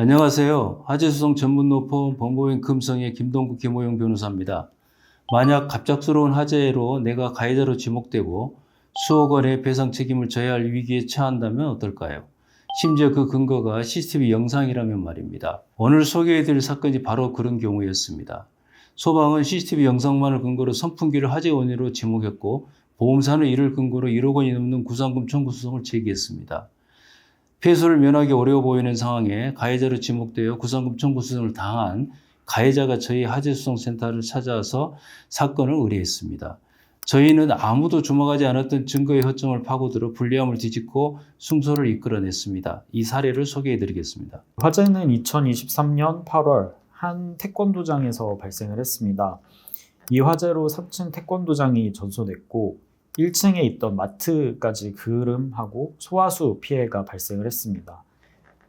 안녕하세요. 화재수송 전문 로펌 범고인 금성의 김동국 김호영 변호사입니다. 만약 갑작스러운 화재로 내가 가해자로 지목되고 수억 원의 배상 책임을 져야 할 위기에 처한다면 어떨까요? 심지어 그 근거가 CCTV 영상이라면 말입니다. 오늘 소개해드릴 사건이 바로 그런 경우였습니다. 소방은 CCTV 영상만을 근거로 선풍기를 화재 원인으로 지목했고 보험사는 이를 근거로 1억 원이 넘는 구상금 청구 소송을 제기했습니다. 패소를 면하기 어려워 보이는 상황에 가해자로 지목되어 구상금 청구 소송을 당한 가해자가 저희 화재수송센터를 찾아와서 사건을 의뢰했습니다. 저희는 아무도 주목하지 않았던 증거의 허점을 파고들어 불리함을 뒤집고 승소를 이끌어냈습니다. 이 사례를 소개해드리겠습니다. 화재는 2023년 8월 한 태권도장에서 발생을 했습니다. 이 화재로 3층 태권도장이 전소됐고 1층에 있던 마트까지 그름하고 소화수 피해가 발생을 했습니다.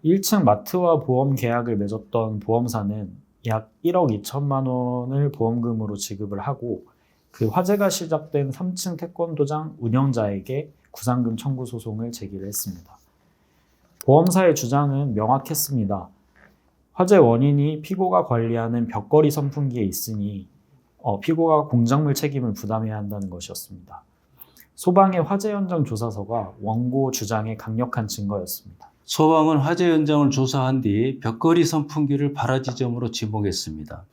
1층 마트와 보험 계약을 맺었던 보험사는 약 1억 2천만 원을 보험금으로 지급을 하고 그 화재가 시작된 3층 태권도장 운영자에게 구상금 청구 소송을 제기를 했습니다. 보험사의 주장은 명확했습니다. 화재 원인이 피고가 관리하는 벽걸이 선풍기에 있으니 피고가 공작물 책임을 부담해야 한다는 것이었습니다. 소방의 화재 현장 조사서가 원고 주장의 강력한 증거였습니다. 소방은 화재 현장을 조사한 뒤 벽걸이 선풍기를 발화 지점으로 지목했습니다.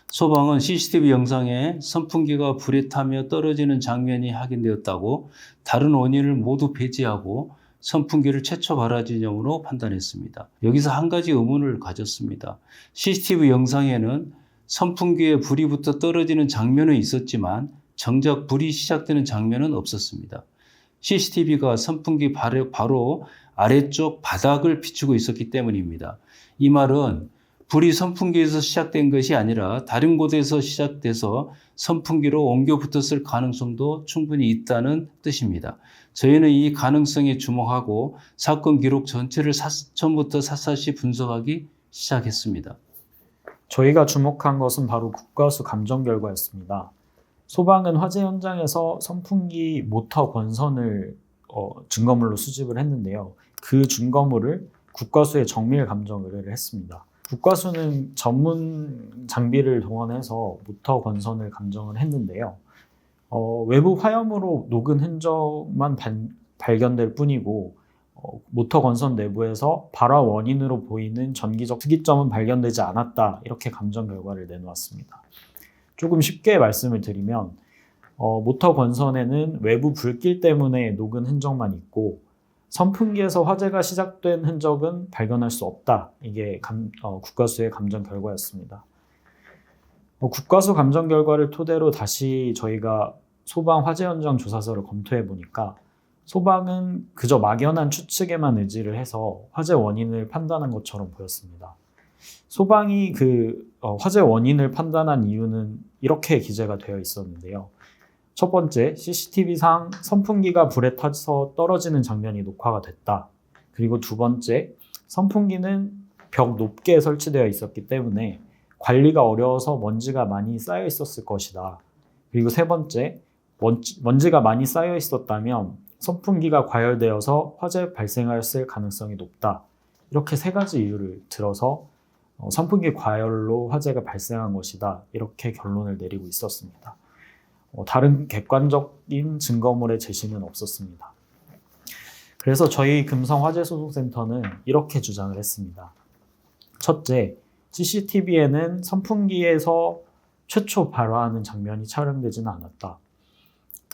소방은 CCTV 영상에 선풍기가 불에 타며 떨어지는 장면이 확인되었다고 다른 원인을 모두 배제하고 선풍기를 최초 발화 지점으로 판단했습니다. 여기서 한 가지 의문을 가졌습니다. CCTV 영상에는 선풍기에 불이 붙어 떨어지는 장면은 있었지만 정작 불이 시작되는 장면은 없었습니다. CCTV가 선풍기 바로 아래쪽 바닥을 비추고 있었기 때문입니다. 이 말은 불이 선풍기에서 시작된 것이 아니라 다른 곳에서 시작돼서 선풍기로 옮겨 붙었을 가능성도 충분히 있다는 뜻입니다. 저희는 이 가능성에 주목하고 사건 기록 전체를 처음부터 샅샅이 분석하기 시작했습니다. 저희가 주목한 것은 바로 국과수 감정 결과였습니다. 소방은 화재 현장에서 선풍기 모터 권선을 증거물로 수집을 했는데요. 그 증거물을 국과수에 정밀 감정 의뢰를 했습니다. 국과수는 전문 장비를 동원해서 모터 권선을 감정을 했는데요. 외부 화염으로 녹은 흔적만 발견될 뿐이고 모터 권선 내부에서 발화 원인으로 보이는 전기적 특이점은 발견되지 않았다. 이렇게 감정 결과를 내놓았습니다. 조금 쉽게 말씀을 드리면 모터 권선에는 외부 불길 때문에 녹은 흔적만 있고 선풍기에서 화재가 시작된 흔적은 발견할 수 없다. 이게 국과수의 감정 결과였습니다. 국과수 감정 결과를 토대로 다시 저희가 소방 화재 현장 조사서를 검토해 보니까 소방은 그저 막연한 추측에만 의지를 해서 화재 원인을 판단한 것처럼 보였습니다. 소방이 화재 원인을 판단한 이유는 이렇게 기재가 되어 있었는데요. 첫 번째, CCTV상 선풍기가 불에 타서 떨어지는 장면이 녹화가 됐다. 그리고 두 번째, 선풍기는 벽 높게 설치되어 있었기 때문에 관리가 어려워서 먼지가 많이 쌓여 있었을 것이다. 그리고 세 번째, 먼지가 많이 쌓여 있었다면 선풍기가 과열되어서 화재 발생했을 가능성이 높다. 이렇게 세 가지 이유를 들어서 선풍기 과열로 화재가 발생한 것이다. 이렇게 결론을 내리고 있었습니다. 다른 객관적인 증거물의 제시는 없었습니다. 그래서 저희 금성화재소송센터는 이렇게 주장을 했습니다. 첫째, CCTV에는 선풍기에서 최초 발화하는 장면이 촬영되지는 않았다.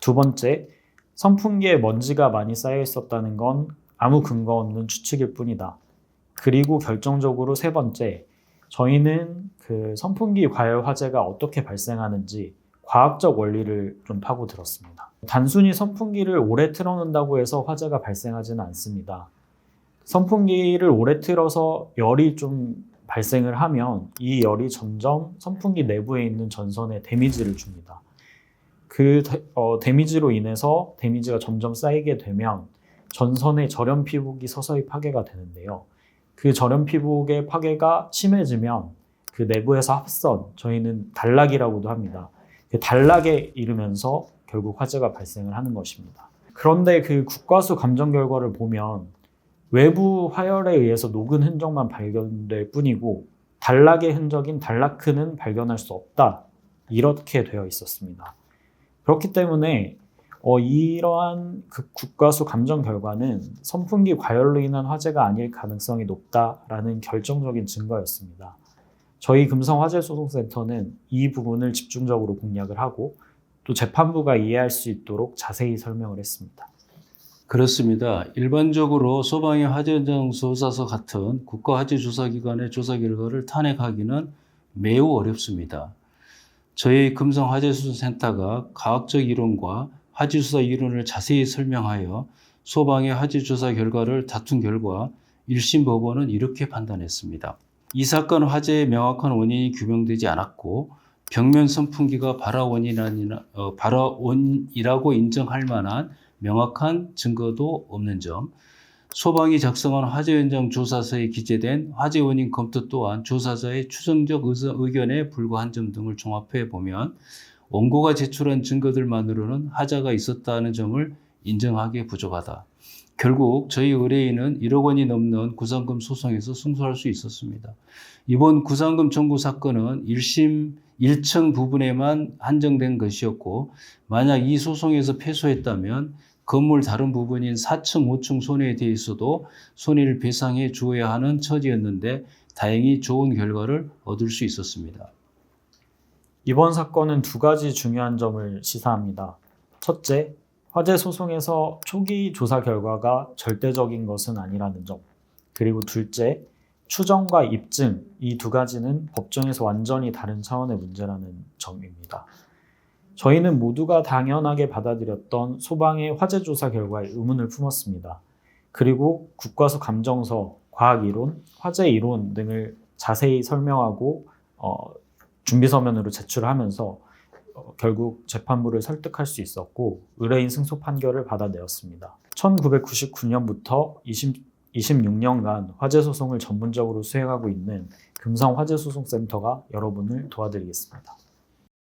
두 번째, 선풍기에 먼지가 많이 쌓여 있었다는 건 아무 근거 없는 추측일 뿐이다. 그리고 결정적으로 세 번째, 저희는 선풍기 과열 화재가 어떻게 발생하는지 과학적 원리를 좀 파고들었습니다. 단순히 선풍기를 오래 틀어놓는다고 해서 화재가 발생하지는 않습니다. 선풍기를 오래 틀어서 열이 좀 발생을 하면 이 열이 점점 선풍기 내부에 있는 전선에 데미지를 줍니다. 그 데미지로 인해서 데미지가 점점 쌓이게 되면 전선의 절연 피복이 서서히 파괴가 되는데요. 그 절연 피복의 파괴가 심해지면 그 내부에서 합선, 저희는 단락이라고도 합니다. 그 단락에 이르면서 결국 화재가 발생을 하는 것입니다. 그런데 그 국과수 감정 결과를 보면 외부 화열에 의해서 녹은 흔적만 발견될 뿐이고 단락의 흔적인 단락흔은 발견할 수 없다. 이렇게 되어 있었습니다. 그렇기 때문에 이러한 국과수 감정 결과는 선풍기 과열로 인한 화재가 아닐 가능성이 높다라는 결정적인 증거였습니다. 저희 금성화재소송센터는 이 부분을 집중적으로 공략을 하고 또 재판부가 이해할 수 있도록 자세히 설명을 했습니다. 그렇습니다. 일반적으로 소방의 화재 현장 조사서 같은 국가화재조사기관의 조사 결과를 탄핵하기는 매우 어렵습니다. 저희 금성화재수사센터가 과학적 이론과 화재조사 이론을 자세히 설명하여 소방의 화재조사 결과를 다툰 결과 1심 법원은 이렇게 판단했습니다. 이 사건 화재의 명확한 원인이 규명되지 않았고 벽면 선풍기가 발화원이라고 인정할 만한 명확한 증거도 없는 점, 소방이 작성한 화재 현장 조사서에 기재된 화재 원인 검토 또한 조사자의 추정적 의견에 불과한 점 등을 종합해 보면 원고가 제출한 증거들만으로는 화재가 있었다는 점을 인정하기에 부족하다. 결국 저희 의뢰인은 1억 원이 넘는 구상금 소송에서 승소할 수 있었습니다. 이번 구상금 청구 사건은 1심 1층 부분에만 한정된 것이었고 만약 이 소송에서 패소했다면 건물 다른 부분인 4층, 5층 손해에 대해서도 손해를 배상해 주어야 하는 처지였는데 다행히 좋은 결과를 얻을 수 있었습니다. 이번 사건은 두 가지 중요한 점을 시사합니다. 첫째, 화재 소송에서 초기 조사 결과가 절대적인 것은 아니라는 점. 그리고 둘째, 추정과 입증, 이 두 가지는 법정에서 완전히 다른 차원의 문제라는 점입니다. 저희는 모두가 당연하게 받아들였던 소방의 화재 조사 결과에 의문을 품었습니다. 그리고 국과수 감정서, 과학이론, 화재 이론 등을 자세히 설명하고 준비서면으로 제출하면서 결국 재판부를 설득할 수 있었고 의뢰인 승소 판결을 받아내었습니다. 1999년부터 26년간 화재 소송을 전문적으로 수행하고 있는 금성화재소송센터가 여러분을 도와드리겠습니다.